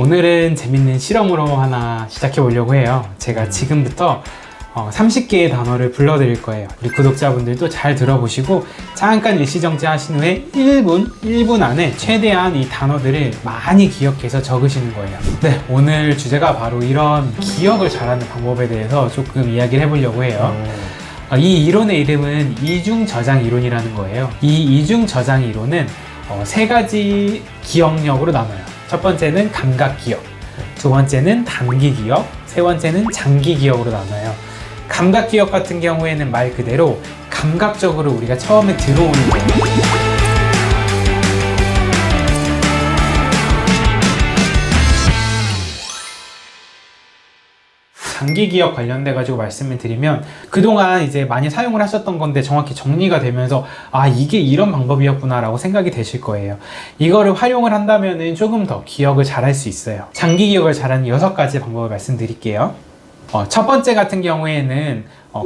오늘은 재밌는 실험으로 하나 시작해 보려고 해요. 제가 지금부터 30개의 단어를 불러드릴 거예요. 우리 구독자분들도 잘 들어보시고 잠깐 일시정지 하신 후에 1분 안에 최대한 이 단어들을 많이 기억해서 적으시는 거예요. 네, 오늘 주제가 바로 이런 기억을 잘하는 방법에 대해서 조금 이야기를 해보려고 해요. 이 이론의 이름은 이중저장 이론이라는 거예요. 이 이중저장 이론은 세 가지 기억력으로 나눠요. 첫 번째는 감각 기억, 두 번째는 단기 기억, 세 번째는 장기 기억으로 나눠요. 감각 기억 같은 경우에는 말 그대로 감각적으로 우리가 처음에 들어오는 거예요. 장기 기억 관련돼 가지고 말씀을 드리면 그동안 이제 많이 사용을 하셨던 건데 정확히 정리가 되면서 이게 이런 방법이었구나 라고 생각이 되실 거예요. 이거를 활용을 한다면은 조금 더 기억을 잘할 수 있어요. 장기 기억을 잘하는 6가지 방법을 말씀드릴게요. 첫 번째 같은 경우에는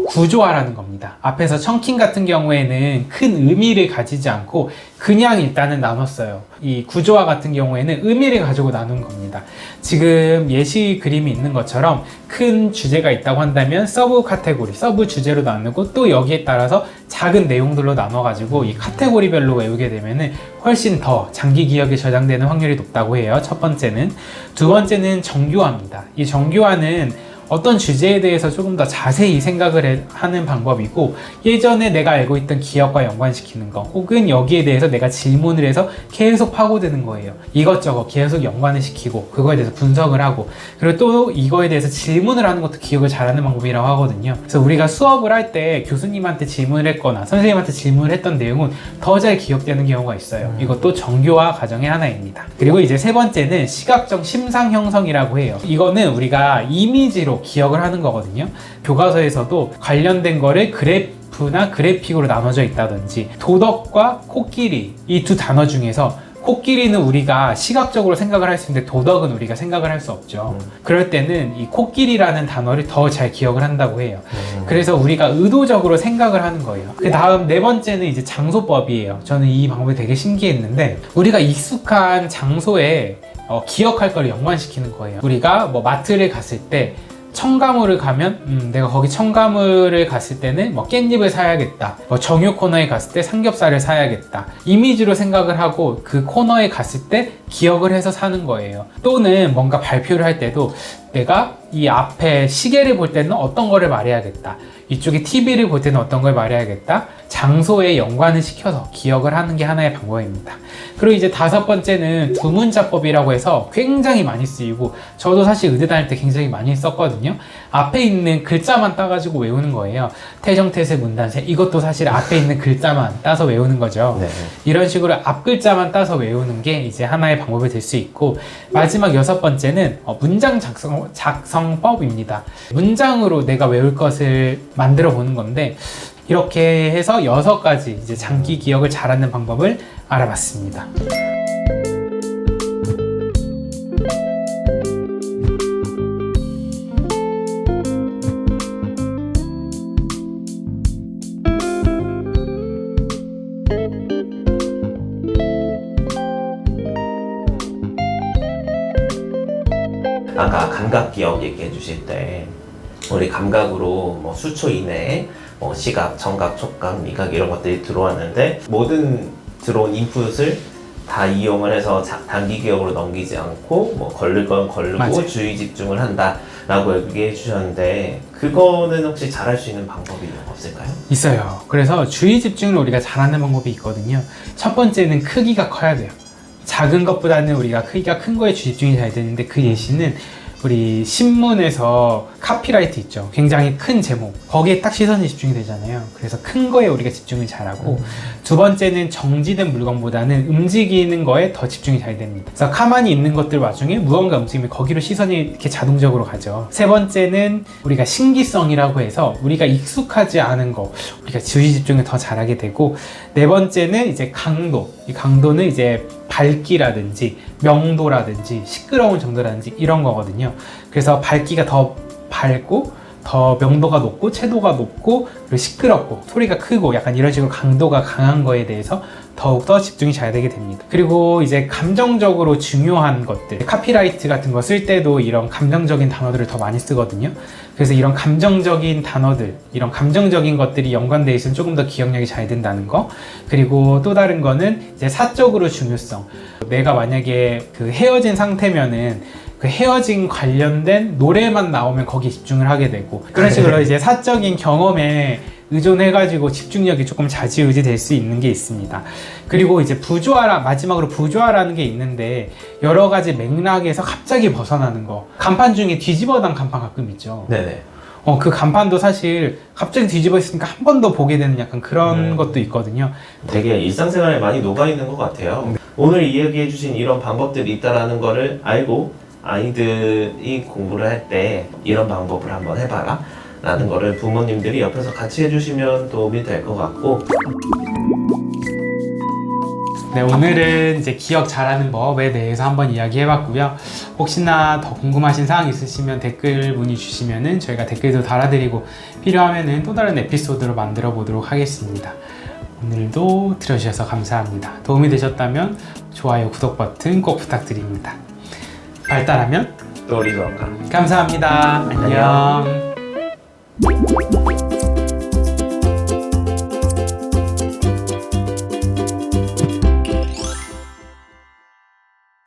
구조화라는 겁니다. 앞에서 청킹 같은 경우에는 큰 의미를 가지지 않고 그냥 일단은 나눴어요. 이 구조화 같은 경우에는 의미를 가지고 나눈 겁니다. 지금 예시 그림이 있는 것처럼 큰 주제가 있다고 한다면 서브 카테고리, 서브 주제로 나누고 또 여기에 따라서 작은 내용들로 나눠가지고 이 카테고리별로 외우게 되면은 훨씬 더 장기 기억에 저장되는 확률이 높다고 해요. 첫 번째는. 두 번째는 정교화입니다. 이 정교화는 어떤 주제에 대해서 조금 더 자세히 생각을 하는 방법이고 예전에 내가 알고 있던 기억과 연관시키는 거 혹은 여기에 대해서 내가 질문을 해서 계속 파고드는 거예요. 이것저것 계속 연관을 시키고 그거에 대해서 분석을 하고 그리고 또 이거에 대해서 질문을 하는 것도 기억을 잘하는 방법이라고 하거든요. 그래서 우리가 수업을 할 때 교수님한테 질문을 했거나 선생님한테 질문을 했던 내용은 더 잘 기억되는 경우가 있어요. 이것도 정교화 과정의 하나입니다. 그리고 이제 세 번째는 시각적 심상 형성이라고 해요. 이거는 우리가 이미지로 기억을 하는 거거든요. 교과서에서도 관련된 거를 그래프나 그래픽으로 나눠져 있다든지 도덕과 코끼리 이 두 단어 중에서 코끼리는 우리가 시각적으로 생각을 할 수 있는데 도덕은 우리가 생각을 할 수 없죠. 그럴 때는 이 코끼리라는 단어를 더 잘 기억을 한다고 해요. 그래서 우리가 의도적으로 생각을 하는 거예요. 그 다음 네 번째는 이제 장소법이에요. 저는 이 방법이 되게 신기했는데 우리가 익숙한 장소에 기억할 걸 연관시키는 거예요. 우리가 뭐 마트를 갔을 때 첨가물을 가면 내가 거기 첨가물을 갔을 때는 뭐 깻잎을 사야겠다, 뭐 정육 코너에 갔을 때 삼겹살을 사야겠다, 이미지로 생각을 하고 그 코너에 갔을 때 기억을 해서 사는 거예요. 또는 뭔가 발표를 할 때도 내가 이 앞에 시계를 볼 때는 어떤 거를 말해야겠다, 이쪽에 TV를 볼 때는 어떤 걸 말해야겠다, 장소에 연관을 시켜서 기억을 하는 게 하나의 방법입니다. 그리고 이제 다섯 번째는 두문자법이라고 해서 굉장히 많이 쓰이고 저도 사실 의대 다닐 때 굉장히 많이 썼거든요. 앞에 있는 글자만 따가지고 외우는 거예요. 태정태세 문단세 이것도 사실 앞에 있는 글자만 따서 외우는 거죠. 네. 이런 식으로 앞 글자만 따서 외우는 게 이제 하나의 방법이 될 수 있고 마지막 6번째는 문장 작성법입니다. 문장으로 내가 외울 것을 만들어 보는 건데 이렇게 해서 6가지 이제 장기 기억을 잘하는 방법을 알아봤습니다. 아까 감각 기억 얘기해 주실 때 우리 감각으로 뭐 수초 이내에 시각, 청각, 촉각, 미각 이런 것들이 들어왔는데 모든 들어온 인풋을 다 이용을 해서 단기 기억으로 넘기지 않고 뭐 걸릴 건 걸르고 맞아요. 주의 집중을 한다라고 얘기해 주셨는데 그거는 혹시 잘할 수 있는 방법이 없을까요? 있어요. 그래서 주의 집중을 우리가 잘하는 방법이 있거든요. 첫 번째는 크기가 커야 돼요. 작은 것보다는 우리가 크기가 큰 거에 주의 집중이 잘 되는데 그 예시는 우리 신문에서 카피라이트 있죠. 굉장히 큰 제목 거기에 딱 시선이 집중이 되잖아요. 그래서 큰 거에 우리가 집중을 잘하고 두 번째는 정지된 물건보다는 움직이는 거에 더 집중이 잘 됩니다. 그래서 가만히 있는 것들 와중에 무언가 움직이면 거기로 시선이 이렇게 자동적으로 가죠. 세 번째는 우리가 신기성이라고 해서 우리가 익숙하지 않은 거 우리가 주의 집중을 더 잘하게 되고 네 번째는 이제 강도. 이 강도는 이제 밝기라든지 명도라든지 시끄러운 정도라든지 이런 거거든요. 그래서 밝기가 더 밝고 더 명도가 높고 채도가 높고 그리고 시끄럽고 소리가 크고 약간 이런 식으로 강도가 강한 거에 대해서 더욱더 집중이 잘 되게 됩니다. 그리고 이제 감정적으로 중요한 것들, 카피라이트 같은 거 쓸 때도 이런 감정적인 단어들을 더 많이 쓰거든요. 그래서 이런 감정적인 단어들, 이런 감정적인 것들이 연관돼 있으면 조금 더 기억력이 잘 된다는 거. 그리고 또 다른 거는 이제 사적으로 중요성. 내가 만약에 그 헤어진 상태면은 그 헤어진 관련된 노래만 나오면 거기에 집중을 하게 되고 그런 식으로 이제 사적인 경험에 의존해가지고 집중력이 조금 좌지우지 될 수 있는 게 있습니다. 그리고 이제 마지막으로 부조화라는 게 있는데 여러 가지 맥락에서 갑자기 벗어나는 거. 간판 중에 뒤집어단 간판 가끔 있죠. 네네. 그 간판도 사실 갑자기 뒤집어 있으니까 한 번 더 보게 되는 약간 그런 것도 있거든요. 되게 일상생활에 많이 녹아있는 것 같아요. 오늘 이야기해주신 이런 방법들이 있다라는 거를 알고 아이들이 공부를 할 때 이런 방법을 한번 해봐라 라는 거를 부모님들이 옆에서 같이 해주시면 도움이 될 것 같고. 네, 오늘은 이제 기억 잘하는 법에 대해서 한번 이야기해봤고요. 혹시나 더 궁금하신 사항 있으시면 댓글 문의 주시면은 저희가 댓글도 달아드리고 필요하면은 또 다른 에피소드로 만들어 보도록 하겠습니다. 오늘도 들어주셔서 감사합니다. 도움이 되셨다면 좋아요, 구독 버튼 꼭 부탁드립니다. 발달하면 또 우리 건강. 감사합니다. 안녕.